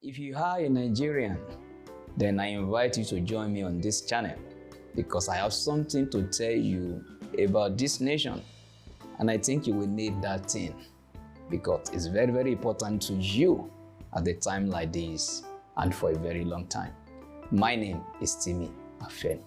If you are a Nigerian, then I invite you to join me on this channel because I have something to tell you about this nation, and I think you will need that thing because it's very, very important to you at a time like this and for a very long time. My name is Timi Afen.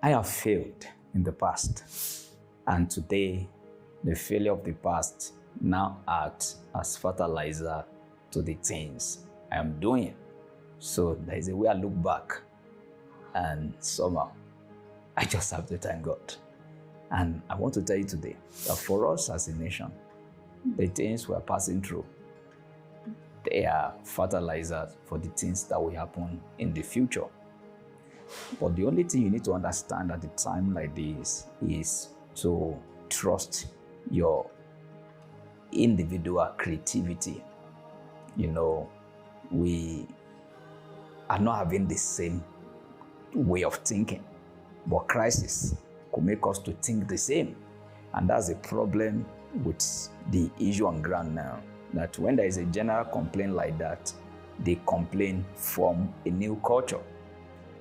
I have failed in the past, and today the failure of the past now acts as fertilizer to the things I am doing. So there is a way I look back, and somehow I just have to thank God. And I want to tell you today that for us as a nation, the things we are passing through, they are fertilizers for the things that will happen in the future. But the only thing you need to understand at a time like this is to trust your individual creativity. You know, we are not having the same way of thinking, but crisis could make us to think the same. And that's a problem with the issue on ground now, that when there is a general complaint like that, they complain from a new culture.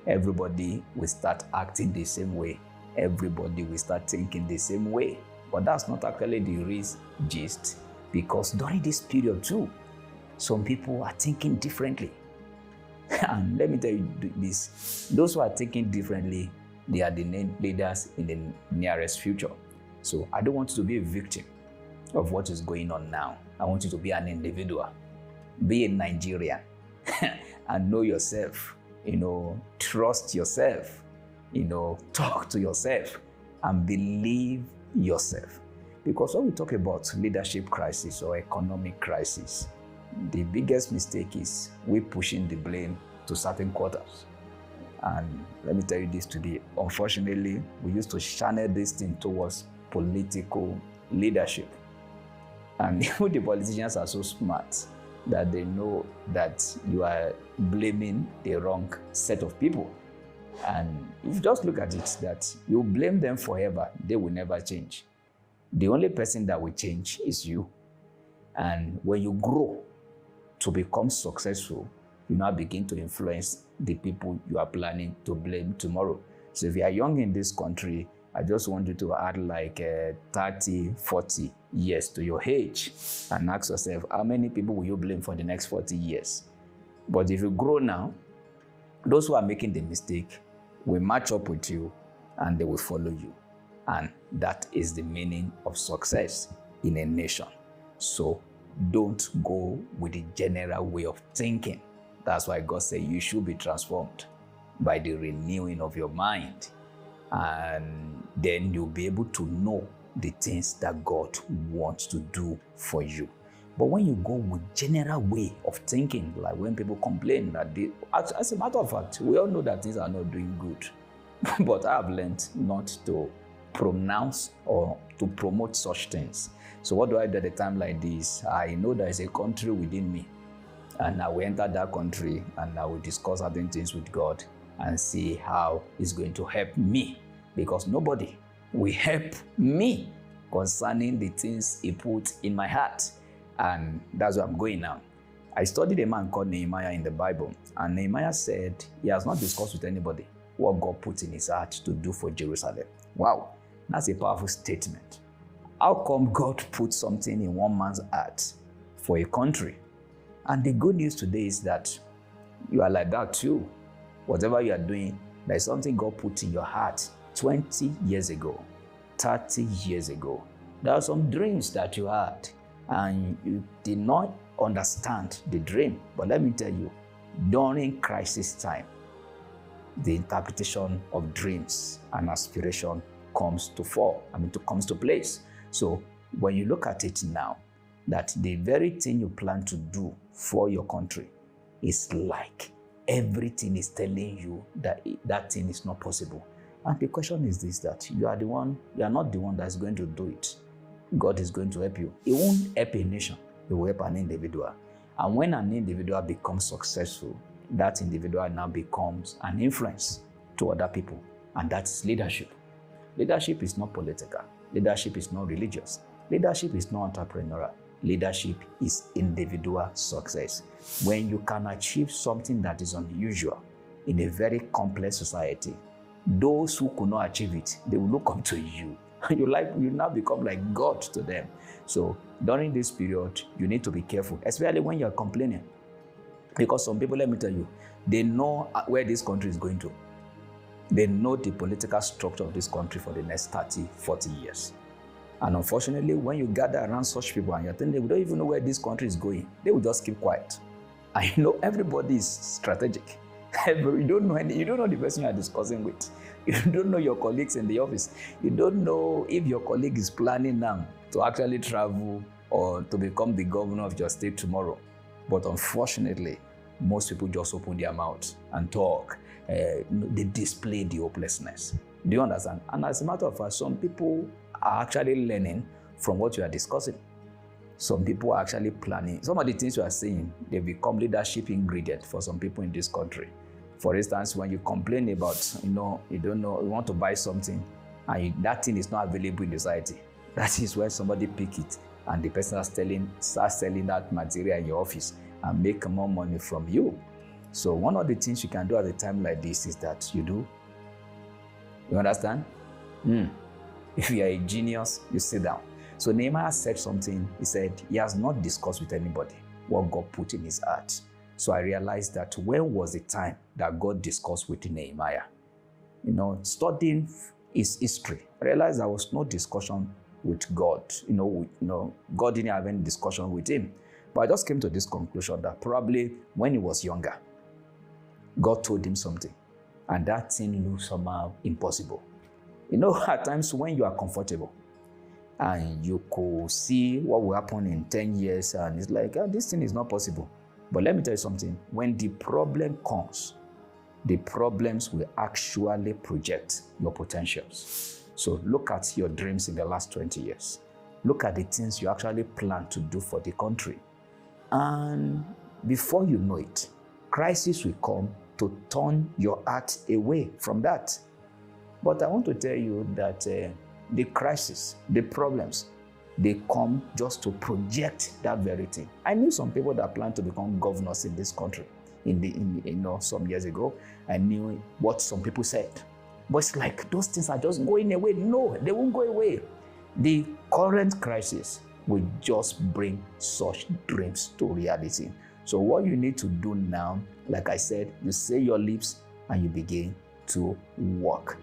Everybody will start acting the same way. Everybody will start thinking the same way. But that's not actually the real gist, because during this period too, some people are thinking differently. And let me tell you this, those who are thinking differently, they are the leaders in the nearest future. So I don't want you to be a victim of what is going on now. I want you to be an individual, be a Nigerian, and know yourself. Trust yourself, talk to yourself and believe yourself. Because when we talk about leadership crisis or economic crisis, the biggest mistake is we pushing the blame to certain quarters. And let me tell you this today, unfortunately, we used to channel this thing towards political leadership. And even the politicians are so smart that they know that you are blaming the wrong set of people. And if you just look at it, that you blame them forever, they will never change. The only person that will change is you. And when you grow to become successful, you now begin to influence the people you are planning to blame tomorrow. So if you are young in this country, I just want you to add like 30, 40 years to your age and ask yourself, how many people will you blame for the next 40 years? But if you grow now, those who are making the mistake will match up with you and they will follow you. And that is the meaning of success in a nation. So don't go with the general way of thinking. That's why God said you should be transformed by the renewing of your mind. And then you'll be able to know the things that God wants to do for you. But when you go with general way of thinking, like when people complain that as a matter of fact, we all know that things are not doing good. But I have learned not to pronounce or to promote such things. So what do I do at a time like this? I know there is a country within me, and I will enter that country and I will discuss certain things with God and see how it's going to help me, because nobody will help me concerning the things He put in my heart. And that's where I'm going now. I studied a man called Nehemiah in the Bible, and Nehemiah said he has not discussed with anybody what God put in his heart to do for Jerusalem. Wow, that's a powerful statement. How come God put something in one man's heart for a country? And the good news today is that you are like that too. Whatever you are doing, there is something God put in your heart 20 years ago, 30 years ago. There are some dreams that you had and you did not understand the dream. But let me tell you, during crisis time, the interpretation of dreams and aspiration comes to place. So when you look at it now, that the very thing you plan to do for your country is like everything is telling you that that thing is not possible. And the question is this, that you are not the one that's going to do it. God is going to help you. He won't help a nation. He will help an individual. And when an individual becomes successful, that individual now becomes an influence to other people. And that's leadership. Leadership is not political. Leadership is not religious. Leadership is not entrepreneurial. Leadership is individual success. When you can achieve something that is unusual in a very complex society, those who could not achieve it, they will look up to you. You now become like God to them. So during this period, you need to be careful, especially when you're complaining. Because some people, let me tell you, they know where this country is going to. They know the political structure of this country for the next 30, 40 years. And unfortunately, when you gather around such people and you're thinking they don't even know where this country is going, they will just keep quiet. And you know, everybody is strategic. You don't know the person you are discussing with. You don't know your colleagues in the office. You don't know if your colleague is planning now to actually travel or to become the governor of your state tomorrow. But unfortunately, most people just open their mouths and talk. They display the hopelessness. Do you understand? And as a matter of fact, some people are actually learning from what you are discussing. Some people are actually planning. Some of the things you are saying, they become leadership ingredients for some people in this country. For instance, when you complain about, you don't know, you want to buy something, and that thing is not available in the society, that is when somebody pick it, and the person starts selling that material in your office and make more money from you. So one of the things you can do at a time like this is that you understand? If you are a genius, you sit down. So Nehemiah said something. He said he has not discussed with anybody what God put in his heart. So I realized that when was the time that God discussed with Nehemiah? Studying his history, I realized there was no discussion with God. God didn't have any discussion with him. But I just came to this conclusion that probably when he was younger, God told him something, and that thing looked somehow impossible. At times when you are comfortable and you could see what will happen in 10 years, and it's like, this thing is not possible. But let me tell you something. When the problem comes, the problems will actually project your potentials. So look at your dreams in the last 20 years. Look at the things you actually plan to do for the country. And before you know it, crisis will come to turn your heart away from that. But I want to tell you that the crisis, the problems, they come just to project that very thing. I knew some people that plan to become governors in this country some years ago. I knew what some people said. But it's like those things are just going away. No, they won't go away. The current crisis will just bring such dreams to reality. So what you need to do now, like I said, you say your lips and you begin to walk.